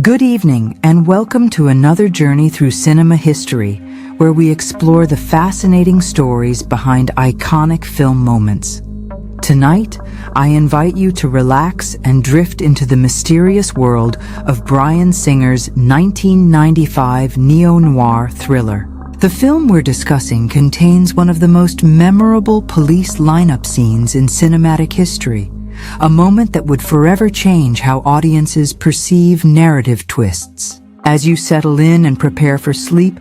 Good evening and welcome to another journey through cinema history, where we explore the fascinating stories behind iconic film moments. Tonight, I invite you to relax and drift into the mysterious world of Bryan Singer's 1995 neo-noir thriller. The film we're discussing contains one of the most memorable police lineup scenes in cinematic history, a moment that would forever change how audiences perceive narrative twists. As you settle in and prepare for sleep,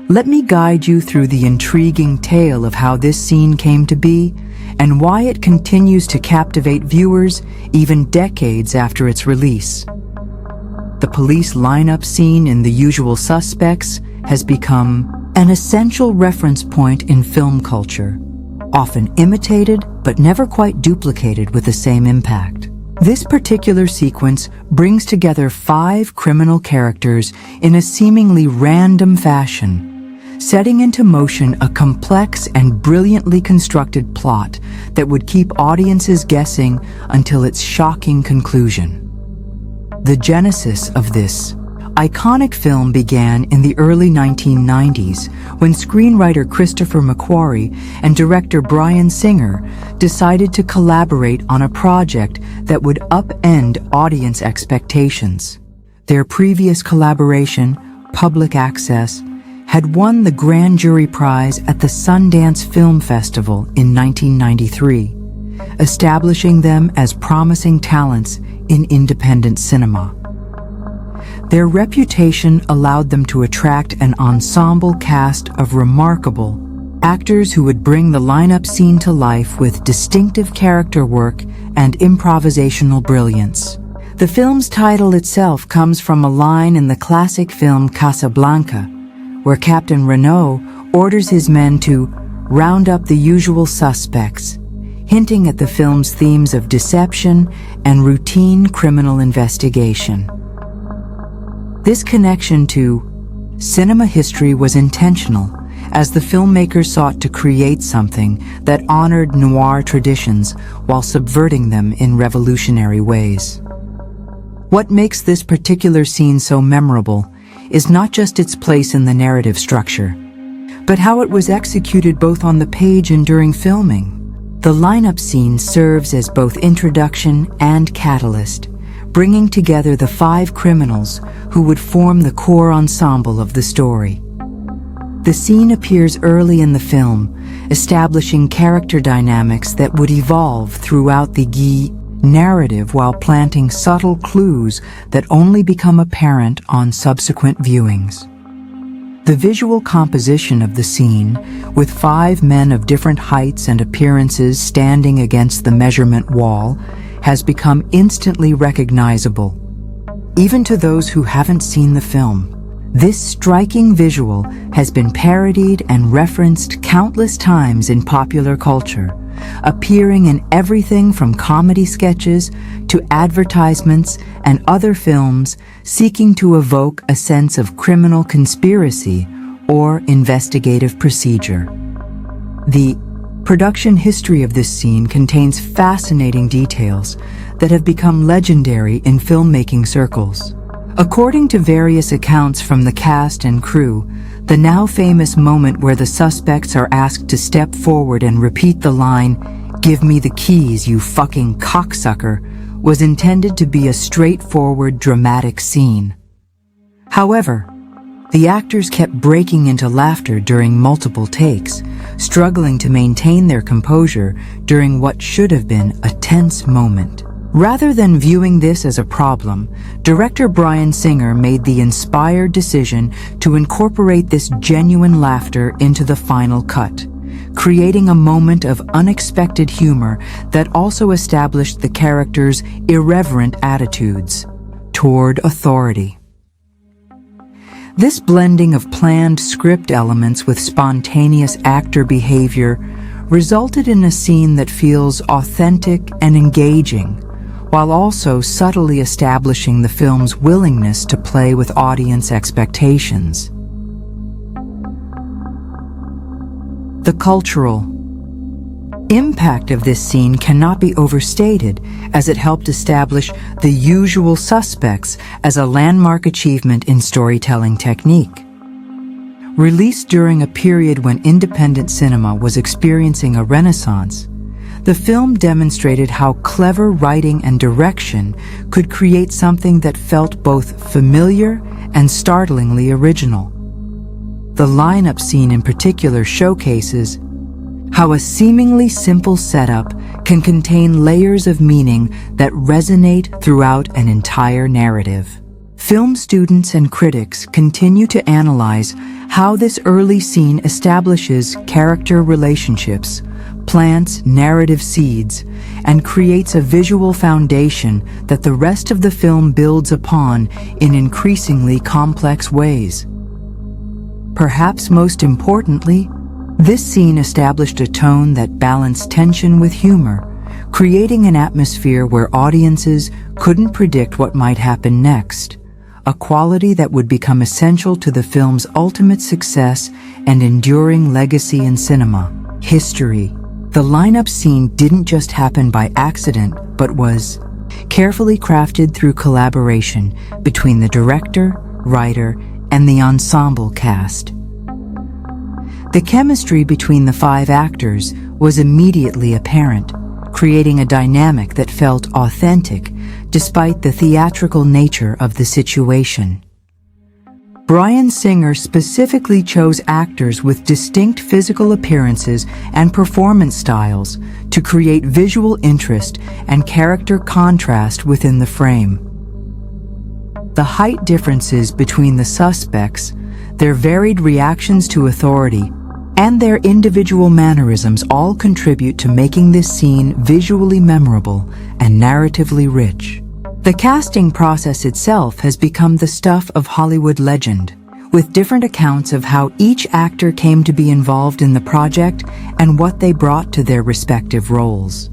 let me guide you through the intriguing tale of how this scene came to be and why it continues to captivate viewers even decades after its release. The police lineup scene in The Usual Suspects has become an essential reference point in film culture, often imitated but never quite duplicated with the same impact. This particular sequence brings together 5 criminal characters in a seemingly random fashion, setting into motion a complex and brilliantly constructed plot that would keep audiences guessing until its shocking conclusion. The genesis of this iconic film began in the early 1990s when screenwriter Christopher McQuarrie and director Bryan Singer decided to collaborate on a project that would upend audience expectations. Their previous collaboration, Public Access, had won the Grand Jury Prize at the Sundance Film Festival in 1993, establishing them as promising talents in independent cinema. Their reputation allowed them to attract an ensemble cast of remarkable actors who would bring the lineup scene to life with distinctive character work and improvisational brilliance. The film's title itself comes from a line in the classic film Casablanca, where Captain Renault orders his men to round up the usual suspects, hinting at the film's themes of deception and routine criminal investigation. This connection to cinema history was intentional, as the filmmakers sought to create something that honored noir traditions while subverting them in revolutionary ways. What makes this particular scene so memorable is not just its place in the narrative structure, but how it was executed both on the page and during filming. The lineup scene serves as both introduction and catalyst, bringing together the 5 criminals who would form the core ensemble of the story. The scene appears early in the film, establishing character dynamics that would evolve throughout the narrative while planting subtle clues that only become apparent on subsequent viewings. The visual composition of the scene, with 5 men of different heights and appearances standing against the measurement wall, has become instantly recognizable, even to those who haven't seen the film. This striking visual has been parodied and referenced countless times in popular culture, appearing in everything from comedy sketches to advertisements and other films seeking to evoke a sense of criminal conspiracy or investigative procedure. The production history of this scene contains fascinating details that have become legendary in filmmaking circles. According to various accounts from the cast and crew, the now famous moment where the suspects are asked to step forward and repeat the line, "Give me the keys, you fucking cocksucker," was intended to be a straightforward dramatic scene. However, the actors kept breaking into laughter during multiple takes, struggling to maintain their composure during what should have been a tense moment. Rather than viewing this as a problem, director Bryan Singer made the inspired decision to incorporate this genuine laughter into the final cut, creating a moment of unexpected humor that also established the characters' irreverent attitudes toward authority. This blending of planned script elements with spontaneous actor behavior resulted in a scene that feels authentic and engaging, while also subtly establishing the film's willingness to play with audience expectations. The cultural impact of this scene cannot be overstated, as it helped establish The Usual Suspects as a landmark achievement in storytelling technique. Released during a period when independent cinema was experiencing a renaissance, the film demonstrated how clever writing and direction could create something that felt both familiar and startlingly original. The lineup scene in particular showcases how a seemingly simple setup can contain layers of meaning that resonate throughout an entire narrative. Film students and critics continue to analyze how this early scene establishes character relationships, plants narrative seeds, and creates a visual foundation that the rest of the film builds upon in increasingly complex ways. Perhaps most importantly, this scene established a tone that balanced tension with humor, creating an atmosphere where audiences couldn't predict what might happen next, a quality that would become essential to the film's ultimate success and enduring legacy in cinema. History. The lineup scene didn't just happen by accident, but was carefully crafted through collaboration between the director, writer, and the ensemble cast. The chemistry between the 5 actors was immediately apparent, creating a dynamic that felt authentic despite the theatrical nature of the situation. Bryan Singer specifically chose actors with distinct physical appearances and performance styles to create visual interest and character contrast within the frame. The height differences between the suspects, their varied reactions to authority, and their individual mannerisms all contribute to making this scene visually memorable and narratively rich. The casting process itself has become the stuff of Hollywood legend, with different accounts of how each actor came to be involved in the project and what they brought to their respective roles.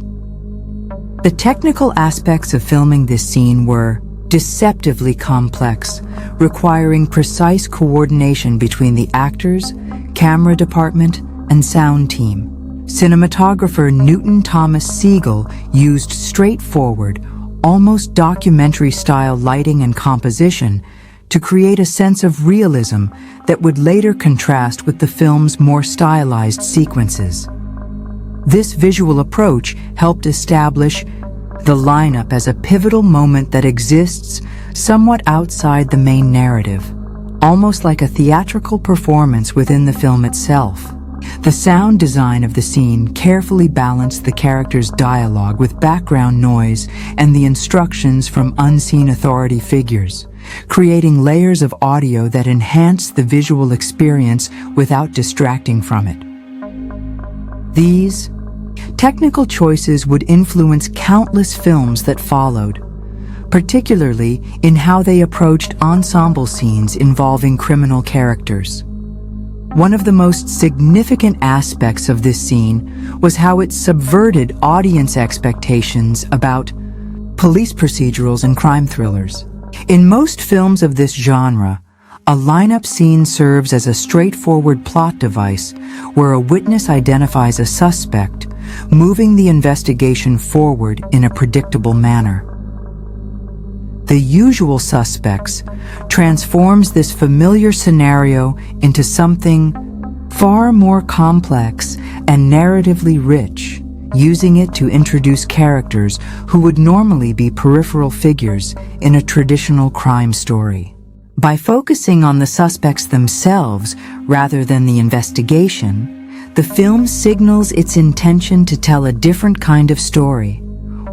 The technical aspects of filming this scene were deceptively complex, requiring precise coordination between the actors, camera department, and sound team. Cinematographer Newton Thomas Siegel used straightforward, almost documentary-style lighting and composition to create a sense of realism that would later contrast with the film's more stylized sequences. This visual approach helped establish the lineup as a pivotal moment that exists somewhat outside the main narrative, almost like a theatrical performance within the film itself. The sound design of the scene carefully balanced the characters' dialogue with background noise and the instructions from unseen authority figures, creating layers of audio that enhance the visual experience without distracting from it. These technical choices would influence countless films that followed, particularly in how they approached ensemble scenes involving criminal characters. One of the most significant aspects of this scene was how it subverted audience expectations about police procedurals and crime thrillers. In most films of this genre, a lineup scene serves as a straightforward plot device where a witness identifies a suspect, moving the investigation forward in a predictable manner. The Usual Suspects transforms this familiar scenario into something far more complex and narratively rich, using it to introduce characters who would normally be peripheral figures in a traditional crime story. By focusing on the suspects themselves rather than the investigation, the film signals its intention to tell a different kind of story,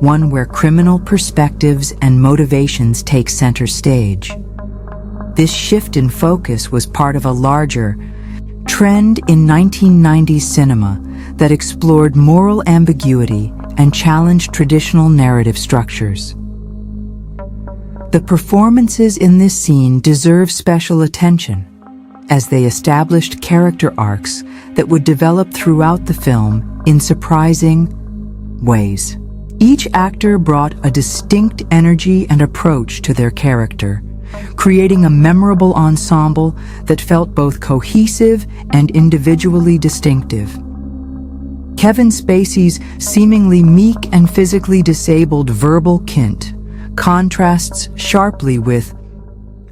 one where criminal perspectives and motivations take center stage. This shift in focus was part of a larger trend in 1990s cinema that explored moral ambiguity and challenged traditional narrative structures. The performances in this scene deserve special attention, as they established character arcs that would develop throughout the film in surprising ways. Each actor brought a distinct energy and approach to their character, creating a memorable ensemble that felt both cohesive and individually distinctive. Kevin Spacey's seemingly meek and physically disabled verbal Kint contrasts sharply with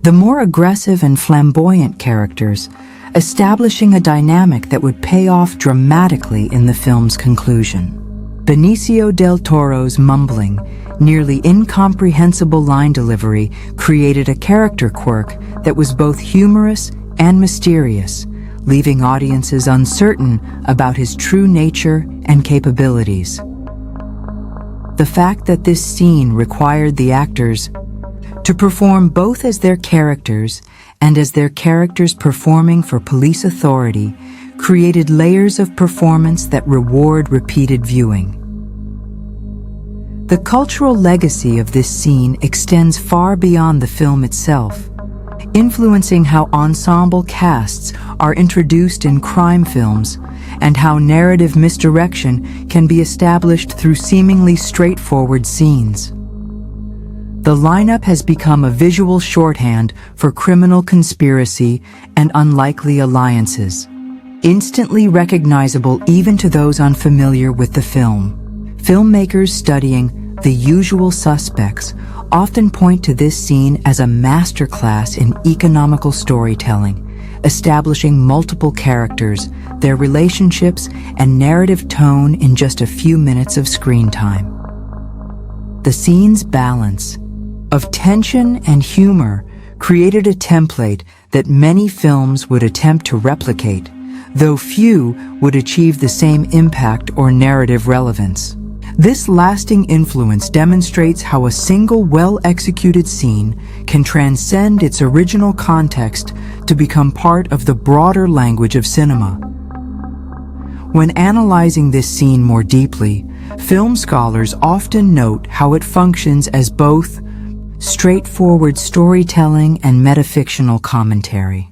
the more aggressive and flamboyant characters, establishing a dynamic that would pay off dramatically in the film's conclusion. Benicio del Toro's mumbling, nearly incomprehensible line delivery created a character quirk that was both humorous and mysterious, leaving audiences uncertain about his true nature and capabilities. The fact that this scene required the actors to perform both as their characters and as their characters performing for police authority created layers of performance that reward repeated viewing. The cultural legacy of this scene extends far beyond the film itself, influencing how ensemble casts are introduced in crime films and how narrative misdirection can be established through seemingly straightforward scenes. The lineup has become a visual shorthand for criminal conspiracy and unlikely alliances, instantly recognizable even to those unfamiliar with the film. Filmmakers studying The Usual Suspects often point to this scene as a masterclass in economical storytelling, establishing multiple characters, their relationships, and narrative tone in just a few minutes of screen time. The scene's balance of tension and humor created a template that many films would attempt to replicate, though few would achieve the same impact or narrative relevance. This lasting influence demonstrates how a single well-executed scene can transcend its original context to become part of the broader language of cinema. When analyzing this scene more deeply, film scholars often note how it functions as both straightforward storytelling and metafictional commentary.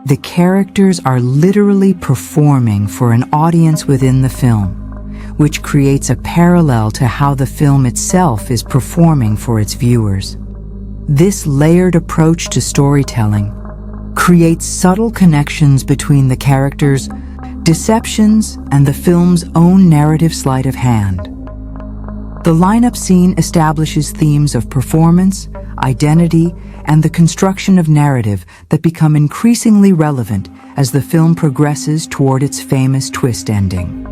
The characters are literally performing for an audience within the film, which creates a parallel to how the film itself is performing for its viewers. This layered approach to storytelling creates subtle connections between the characters' deceptions and the film's own narrative sleight of hand. The lineup scene establishes themes of performance, identity, and the construction of narrative that become increasingly relevant as the film progresses toward its famous twist ending.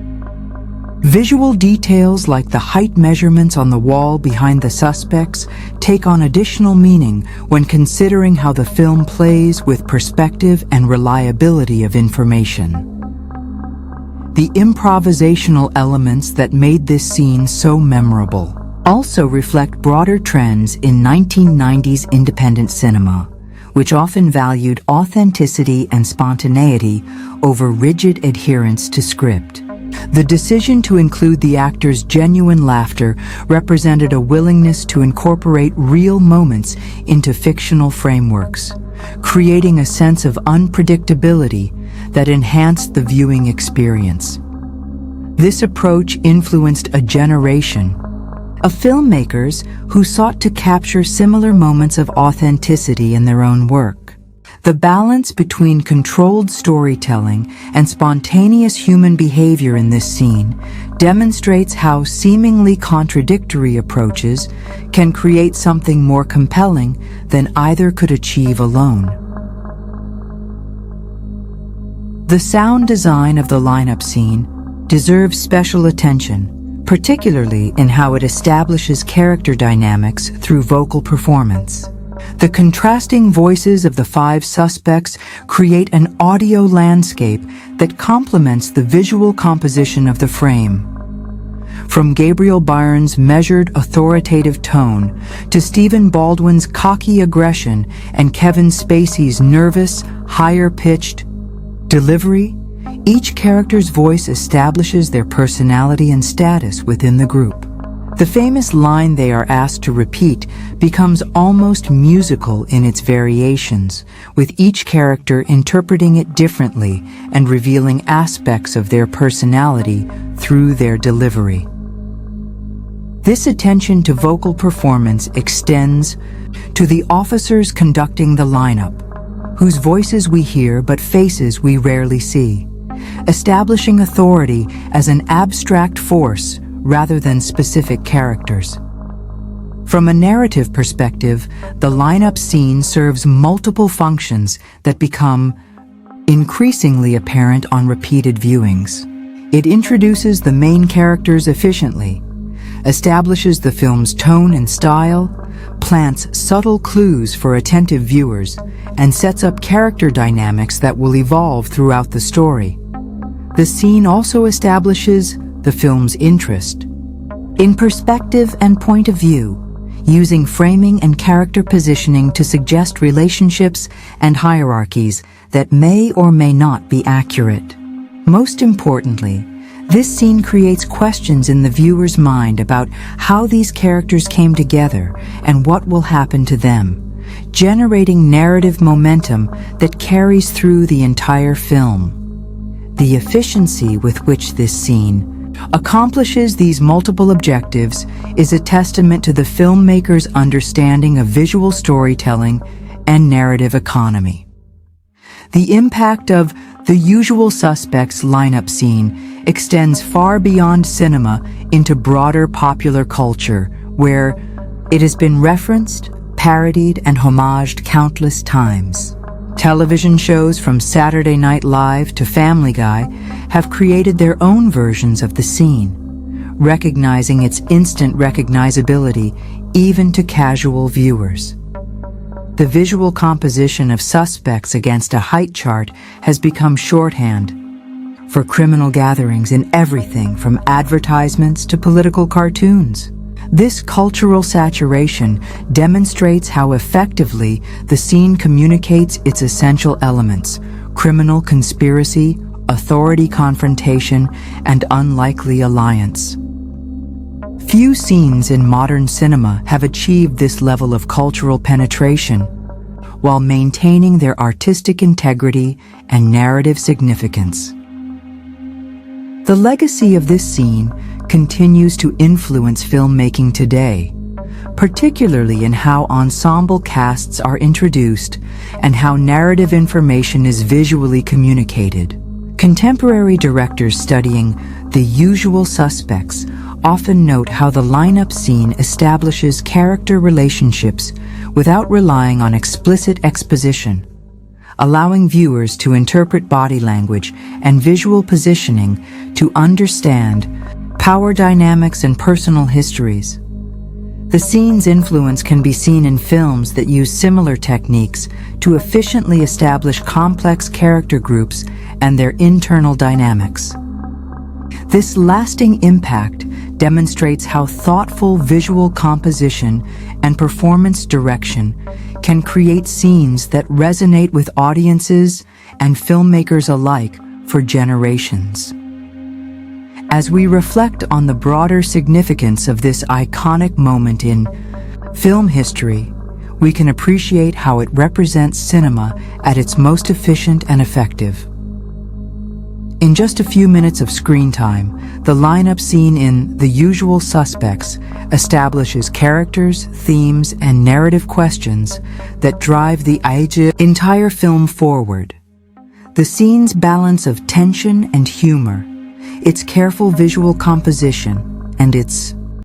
Visual details like the height measurements on the wall behind the suspects take on additional meaning when considering how the film plays with perspective and reliability of information. The improvisational elements that made this scene so memorable also reflect broader trends in 1990s independent cinema, which often valued authenticity and spontaneity over rigid adherence to script. The decision to include the actors' genuine laughter represented a willingness to incorporate real moments into fictional frameworks, creating a sense of unpredictability that enhanced the viewing experience. This approach influenced a generation of filmmakers who sought to capture similar moments of authenticity in their own work. The balance between controlled storytelling and spontaneous human behavior in this scene demonstrates how seemingly contradictory approaches can create something more compelling than either could achieve alone. The sound design of the lineup scene deserves special attention, particularly in how it establishes character dynamics through vocal performance. The contrasting voices of the five suspects create an audio landscape that complements the visual composition of the frame. From Gabriel Byrne's measured, authoritative tone to Stephen Baldwin's cocky aggression and Kevin Spacey's nervous, higher-pitched delivery, each character's voice establishes their personality and status within the group. The famous line they are asked to repeat becomes almost musical in its variations, with each character interpreting it differently and revealing aspects of their personality through their delivery. This attention to vocal performance extends to the officers conducting the lineup, whose voices we hear but faces we rarely see. establishing authority as an abstract force rather than specific characters. From a narrative perspective, the lineup scene serves multiple functions that become increasingly apparent on repeated viewings. It introduces the main characters efficiently, establishes the film's tone and style, plants subtle clues for attentive viewers, and sets up character dynamics that will evolve throughout the story. The scene also establishes the film's interest in perspective and point of view, using framing and character positioning to suggest relationships and hierarchies that may or may not be accurate. Most importantly, this scene creates questions in the viewer's mind about how these characters came together and what will happen to them, generating narrative momentum that carries through the entire film. The efficiency with which this scene accomplishes these multiple objectives is a testament to the filmmaker's understanding of visual storytelling and narrative economy. The impact of The Usual Suspects lineup scene extends far beyond cinema into broader popular culture, where it has been referenced, parodied, and homaged countless times. Television shows from Saturday Night Live to Family Guy have created their own versions of the scene, recognizing its instant recognizability even to casual viewers. The visual composition of suspects against a height chart has become shorthand for criminal gatherings in everything from advertisements to political cartoons. This cultural saturation demonstrates how effectively the scene communicates its essential elements: criminal conspiracy, authority confrontation, and unlikely alliance. Few scenes in modern cinema have achieved this level of cultural penetration while maintaining their artistic integrity and narrative significance. The legacy of this scene continues to influence filmmaking today, particularly in how ensemble casts are introduced and how narrative information is visually communicated. Contemporary directors studying The Usual Suspects often note how the lineup scene establishes character relationships without relying on explicit exposition, allowing viewers to interpret body language and visual positioning to understand power dynamics and personal histories. The scene's influence can be seen in films that use similar techniques to efficiently establish complex character groups and their internal dynamics. This lasting impact demonstrates how thoughtful visual composition and performance direction can create scenes that resonate with audiences and filmmakers alike for generations. As we reflect on the broader significance of this iconic moment in film history, we can appreciate how it represents cinema at its most efficient and effective. In just a few minutes of screen time, the lineup scene in The Usual Suspects establishes characters, themes, and narrative questions that drive the entire film forward. The scene's balance of tension and humor, its careful visual composition, and its